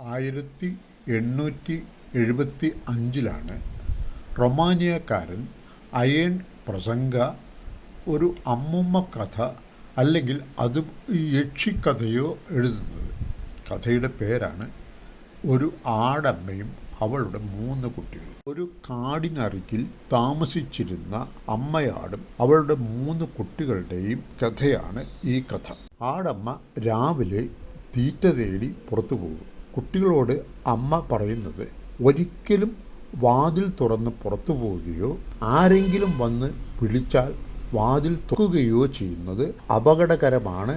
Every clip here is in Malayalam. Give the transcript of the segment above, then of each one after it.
1875 റൊമാനിയക്കാരൻ അയേൺ പ്രസംഗ ഒരു അമ്മൂമ്മ കഥ അല്ലെങ്കിൽ അത് യക്ഷിക്കഥയോ എഴുതുന്നത്. കഥയുടെ പേരാണ് ഒരു ആടമ്മയും അവളുടെ 3 കുട്ടികളും. ഒരു കാടിനരികിൽ താമസിച്ചിരുന്ന അമ്മയാടും അവളുടെ 3 കുട്ടികളുടെയും കഥയാണ് ഈ കഥ. ആടമ്മ രാവിലെ തീറ്റ തേടി പുറത്തു പോകും. കുട്ടികളോട് അമ്മ പറയുന്നത് ഒരിക്കലും വാതിൽ തുറന്ന് പുറത്തു പോവുകയോ ആരെങ്കിലും വന്ന് വിളിച്ചാൽ വാതിൽ തുറക്കുകയോ ചെയ്യുന്നത് അപകടകരമാണ്.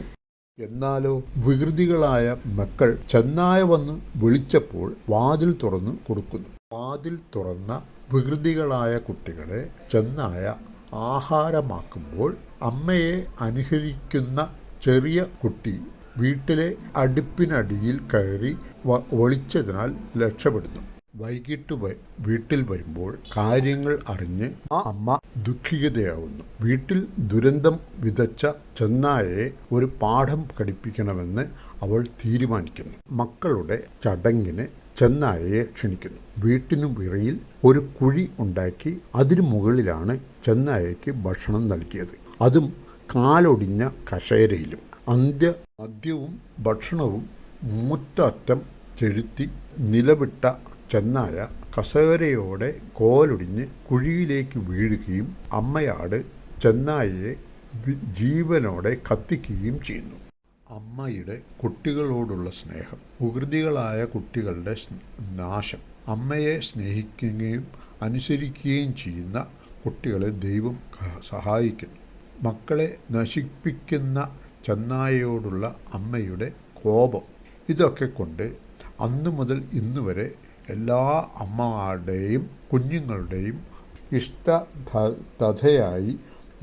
എന്നാലോ വികൃതികളായ മക്കൾ ചെന്നായ വന്ന് വിളിച്ചപ്പോൾ വാതിൽ തുറന്നു കൊടുക്കുന്നു. വാതിൽ തുറന്ന വികൃതികളായ കുട്ടികളെ ചെന്നായ ആഹാരമാക്കുമ്പോൾ അമ്മയെ അനുകരിക്കുന്ന ചെറിയ കുട്ടി വീട്ടിലെ അടുപ്പിനടിയിൽ കയറി ഒളിച്ചതിനാൽ രക്ഷപ്പെടുന്നു. വൈകിട്ട് വീട്ടിൽ വരുമ്പോൾ കാര്യങ്ങൾ അറിഞ്ഞ് ആ അമ്മ ദുഃഖിതയാവുന്നു. വീട്ടിൽ ദുരന്തം വിതച്ച ചെന്നായയെ ഒരു പാഠം പഠിപ്പിക്കണമെന്ന് അവൾ തീരുമാനിക്കുന്നു. മക്കളുടെ ചടങ്ങിന് ചെന്നായയെ ക്ഷണിക്കുന്നു. വീട്ടിനു വിറയിൽ ഒരു കുഴി ഉണ്ടാക്കി അതിനു മുകളിലാണ് ചെന്നായയ്ക്ക് ഭക്ഷണം നൽകിയത്. അതും കാലൊടിഞ്ഞ കസേരയിലും. മദ്യവും ഭക്ഷണവും മൂറ്ററ്റം ചെലുത്തി നിലവിട്ട ചെന്നായ കസേരയോടെ കോലൊടിഞ്ഞ് കുഴിയിലേക്ക് വീഴുകയും അമ്മയാട് ചെന്നായയെ ജീവനോടെ കത്തിക്കുകയും ചെയ്യുന്നു. അമ്മയുടെ കുട്ടികളോടുള്ള സ്നേഹം, വികൃതികളായ കുട്ടികളുടെ നാശം. അമ്മയെ സ്നേഹിക്കുകയും അനുസരിക്കുകയും ചെയ്യുന്ന കുട്ടികളെ ദൈവം സഹായിക്കുന്നു. മക്കളെ നശിപ്പിക്കുന്ന ചെന്നായയോടുള്ള അമ്മയുടെ കോപം, ഇതൊക്കെ കൊണ്ട് അന്നു മുതൽ ഇന്നു വരെ എല്ലാ അമ്മമാരുടെയും കുഞ്ഞുങ്ങളുടെയും ഇഷ്ടകഥയായി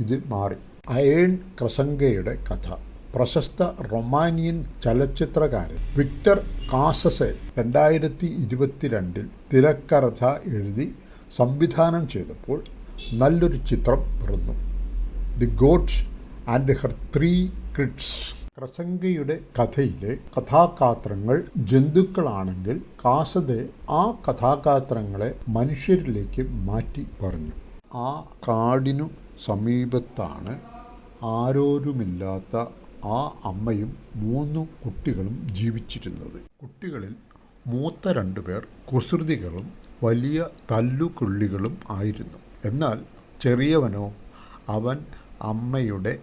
ഇത് മാറി. അയേൺ ക്രസംഗയുടെ കഥ. പ്രശസ്ത റൊമാനിയൻ ചലച്ചിത്രകാരൻ വിക്ടർ കാസസെ 2022 തിരക്കഥ എഴുതി സംവിധാനം ചെയ്തപ്പോൾ നല്ലൊരു ചിത്രം പിറന്നു. The goat and her 3 kids. ക്രസംഗയുടെ കഥയിലെ കഥാപാത്രങ്ങൾ ജന്തുക്കളാണെങ്കിൽ കാസതെ ആ കഥാപാത്രങ്ങളെ മനുഷ്യരിലേക്ക് മാറ്റി പറഞ്ഞു. ആ കാടിനു സമീപത്താണ് ആരോരുമില്ലാത്ത ആ അമ്മയും 3 കുട്ടികളും ജീവിച്ചിരുന്നത്. കുട്ടികളിൽ മൂത്ത 2 പേർ കുസൃതികളും വലിയ തല്ലുകൊള്ളികളും ആയിരുന്നു. എന്നാൽ ചെറിയവനോ അവൻ അമ്മയുടെ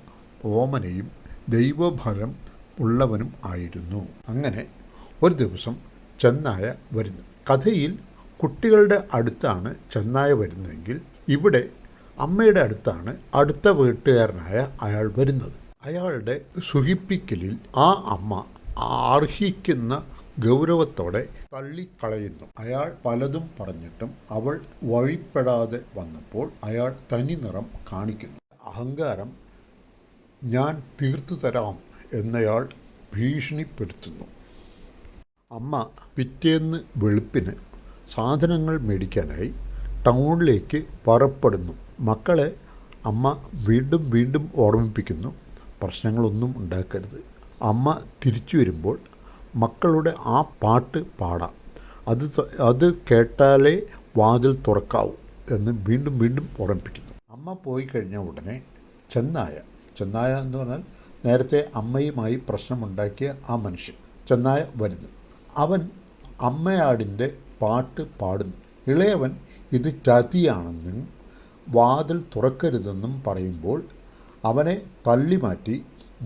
ഓമനയും ദൈവഭരം ഉള്ളവനും ആയിരുന്നു. അങ്ങനെ ഒരു ദിവസം ചെന്നായ വരുന്നു. കഥയിൽ കുട്ടികളുടെ അടുത്താണ് ചെന്നായ വരുന്നതെങ്കിൽ ഇവിടെ അമ്മയുടെ അടുത്താണ് അടുത്ത വീട്ടുകാരനായ അയാൾ വരുന്നത്. അയാളുടെ സുഖിപ്പിക്കലിൽ ആ അമ്മ അർഹിക്കുന്ന ഗൗരവത്തോടെ തള്ളിക്കളയുന്നു. അയാൾ പലതും പറഞ്ഞിട്ടും അവൾ വഴിപ്പെടാതെ വന്നപ്പോൾ അയാൾ തനി നിറം കാണിക്കുന്നു. അഹങ്കാരം ഞാൻ തീർത്തു തരാം എന്നയാൾ ഭീഷണിപ്പെടുത്തുന്നു. അമ്മ പിറ്റേന്ന് വെളുപ്പിന് സാധനങ്ങൾ മേടിക്കാനായി ടൗണിലേക്ക് പുറപ്പെടുന്നു. മക്കളെ അമ്മ വീണ്ടും വീണ്ടും ഓർമ്മിപ്പിക്കുന്നു, പ്രശ്നങ്ങളൊന്നും ഉണ്ടാക്കരുത്. അമ്മ തിരിച്ചു വരുമ്പോൾ മക്കളുടെ ആ പാട്ട് പാടാം, അത് കേട്ടാലേ വാതിൽ തുറക്കാവൂ എന്ന് വീണ്ടും വീണ്ടും ഓർമ്മിപ്പിക്കുന്നു. അമ്മ പോയി കഴിഞ്ഞ ഉടനെ ചെന്നായ എന്ന് പറഞ്ഞാൽ നേരത്തെ അമ്മയുമായി പ്രശ്നമുണ്ടാക്കിയ ആ മനുഷ്യൻ ചെന്നായ വരുന്നു. അവൻ അമ്മയാടിൻ്റെ പാട്ട് പാടുന്നു. ഇളയവൻ ഇത് ചതിയാണെന്നും വാതിൽ തുറക്കരുതെന്നും പറയുമ്പോൾ അവനെ തള്ളിമാറ്റി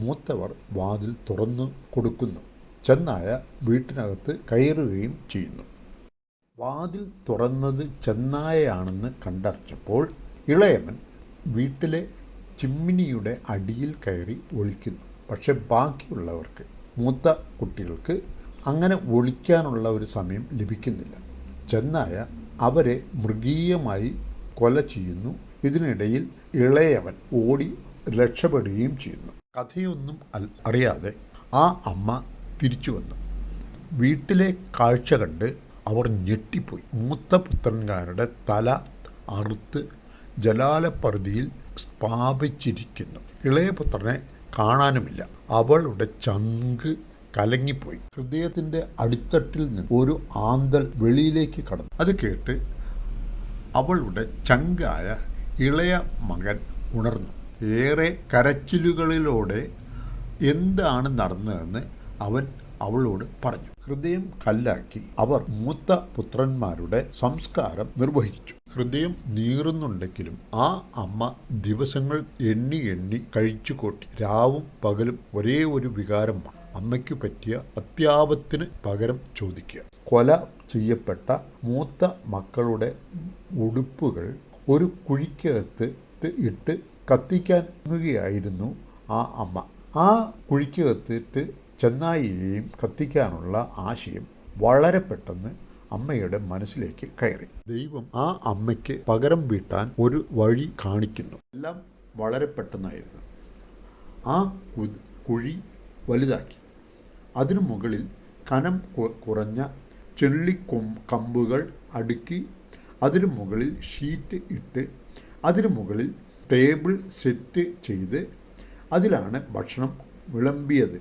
മൂത്തവർ വാതിൽ തുറന്നു കൊടുക്കുന്നു. ചെന്നായ വീട്ടിനകത്ത് കയറുകയും ചെയ്യുന്നു. വാതിൽ തുറന്നത് ചെന്നായയാണെന്ന് കണ്ടറിഞ്ഞപ്പോൾ ഇളയവൻ വീട്ടിലെ ചിമ്മിനിയുടെ അടിയിൽ കയറി ഒളിക്കുന്നു. പക്ഷെ ബാക്കിയുള്ളവർക്ക്, മൂത്ത കുട്ടികൾക്ക് അങ്ങനെ ഒളിക്കാനുള്ള ഒരു സമയം ലഭിക്കുന്നില്ല. ചെന്നായ അവരെ മൃഗീയമായി കൊല ചെയ്യുന്നു. ഇതിനിടയിൽ ഇളയവൻ ഓടി രക്ഷപ്പെടുകയും ചെയ്യുന്നു. കഥയൊന്നും അറിയാതെ ആ അമ്മ തിരിച്ചു വന്നു. വീട്ടിലെ കാഴ്ച കണ്ട് അവർ ഞെട്ടിപ്പോയി. മൂത്ത പുത്രൻകാരുടെ തല അറുത്ത് ജലാലപ്പറുതിയിൽ സ്ഥാപിച്ചിരിക്കുന്നു. ഇളയ പുത്രനെ കാണാനുമില്ല. അവളുടെ ചങ്ക് കലങ്ങിപ്പോയി. ഹൃദയത്തിൻ്റെ അടിത്തട്ടിൽ നിന്ന് ഒരു ആന്തൽ വെളിയിലേക്ക് കടന്നു. അത് കേട്ട് അവളുടെ ചങ്കായ ഇളയ മകൻ ഉണർന്നു. ഏറെ കരച്ചിലുകളിലൂടെ എന്താണ് നടന്നതെന്ന് അവൻ അവളോട് പറഞ്ഞു. ഹൃദയം കല്ലാക്കി അവർ മൂത്ത പുത്രന്മാരുടെ സംസ്കാരം നിർവഹിച്ചു. ഹൃദയം നീറുന്നുണ്ടെങ്കിലും ആ അമ്മ ദിവസങ്ങൾ എണ്ണി എണ്ണി കഴിച്ചു കൂട്ടി. രാവും പകലും ഒരേ ഒരു വികാരമാണ്: അമ്മയ്ക്ക് പറ്റിയ അത്യാപത്തിന് പകരം ചോദിക്കുക. കൊല ചെയ്യപ്പെട്ട മൂത്ത മക്കളുടെ ഉടുപ്പുകൾ ഒരു കുഴിക്കകത്ത് ഇട്ട് കത്തിക്കാനുകയായിരുന്നു ആ അമ്മ. ആ കുഴിക്കകത്തിട്ട് ചെന്നായിയെയും കത്തിക്കാനുള്ള ആശയം വളരെ പെട്ടെന്ന് അമ്മയുടെ മനസ്സിലേക്ക് കയറി. ദൈവം ആ അമ്മയ്ക്ക് പകരം വീട്ടാൻ ഒരു വഴി കാണിക്കുന്നു. എല്ലാം വളരെ പെട്ടെന്നായിരുന്നു. ആ കുഴി വലുതാക്കി അതിനു മുകളിൽ കനം കുറഞ്ഞ കമ്പുകൾ അടുക്കി അതിനു മുകളിൽ ഷീറ്റ് ഇട്ട് അതിനു മുകളിൽ ടേബിൾ സെറ്റ് ചെയ്ത് അതിലാണ് ഭക്ഷണം വിളമ്പിയത്.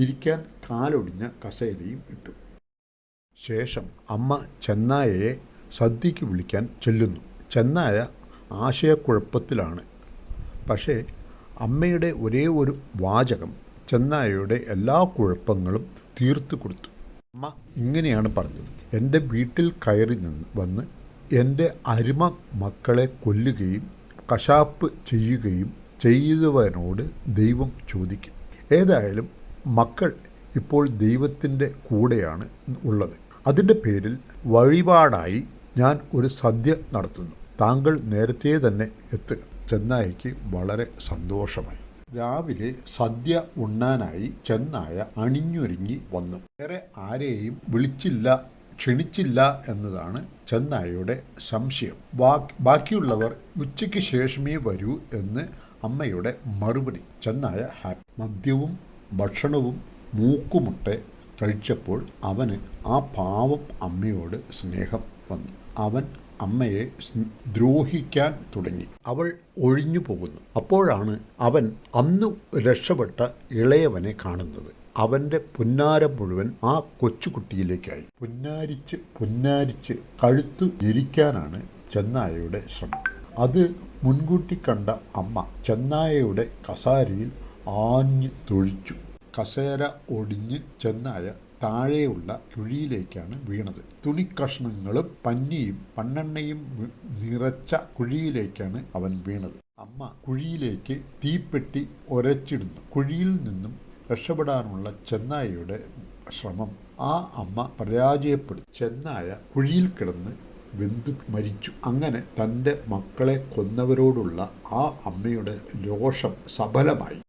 ഇരിക്കാൻ കാലൊടിഞ്ഞ കസേരയും ഇട്ടു. ശേഷം അമ്മ ചെന്നായയെ സദ്യയ്ക്ക് വിളിക്കാൻ ചെല്ലുന്നു. ചെന്നായ ആശയക്കുഴപ്പത്തിലാണ്. പക്ഷേ അമ്മയുടെ ഒരേ ഒരു വാചകം ചെന്നായയുടെ എല്ലാ കുഴപ്പങ്ങളും തീർത്തു കൊടുത്തു. അമ്മ ഇങ്ങനെയാണ് പറഞ്ഞത്: എൻ്റെ വീട്ടിൽ കയറി വന്ന് എൻ്റെ അരുമ മക്കളെ കൊല്ലുകയും കശാപ്പ് ചെയ്യുകയും ചെയ്തവനോട് ദൈവം ചോദിക്കും. ഏതായാലും മക്കൾ ഇപ്പോൾ ദൈവത്തിൻ്റെ കൂടെയാണ് ഉള്ളത്. അതിൻ്റെ പേരിൽ വഴിപാടായി ഞാൻ ഒരു സദ്യ നടത്തുന്നു. താങ്കൾ നേരത്തെ തന്നെ എത്തുക. ചെന്നായ്ക്ക് വളരെ സന്തോഷമായി. രാവിലെ സദ്യ ഉണ്ണാനായി ചെന്നായ അണിഞ്ഞൊരുങ്ങി വന്നു. വേറെ ആരെയും ക്ഷണിച്ചില്ല എന്നതാണ് ചെന്നായയുടെ സംശയം. ബാക്കിയുള്ളവർ ഉച്ചയ്ക്ക് ശേഷമേ വരൂ എന്ന് അമ്മയുടെ മറുപടി. ചെന്നായ ഹാപ്പി. മദ്യവും ഭക്ഷണവും മൂക്കുമുട്ടെ കഴിച്ചപ്പോൾ അവന് ആ പാവം അമ്മയോട് സ്നേഹം വന്നു. അവൻ അമ്മയെ ദ്രോഹിക്കാൻ തുടങ്ങി. അവൾ ഒഴിഞ്ഞു പോകുന്നു. അപ്പോഴാണ് അവൻ അന്ന് രക്ഷപ്പെട്ട ഇളയവനെ കാണുന്നത്. അവൻ്റെ പുന്നാരം മുഴുവൻ ആ കൊച്ചുകുട്ടിയിലേക്കായി. പുന്നാരിച്ച് കഴുത്തു ഞെരിക്കാനാണ് ചെന്നായയുടെ ശ്രമം. അത് മുൻകൂട്ടി കണ്ട അമ്മ ചെന്നായയുടെ കസാരയിൽ ആഞ്ഞു തൊഴിച്ചു. കസേര ഒടിഞ്ഞ് ചെന്നായ താഴെയുള്ള കുഴിയിലേക്കാണ് വീണത്. തുണിക്കഷ്ണങ്ങളും പന്നെണ്ണയും നിറച്ച കുഴിയിലേക്കാണ് അവൻ വീണത്. അമ്മ കുഴിയിലേക്ക് തീപ്പെട്ടി ഒരച്ചിടുന്നു. കുഴിയിൽ നിന്നും രക്ഷപ്പെടാനുള്ള ചെന്നായയുടെ ശ്രമം ആ അമ്മ പരാജയപ്പെടും. ചെന്നായ കുഴിയിൽ കിടന്ന് വെന്തു മരിച്ചു. അങ്ങനെ തൻ്റെ മക്കളെ കൊന്നവരോടുള്ള ആ അമ്മയുടെ രോഷം സഫലമായി.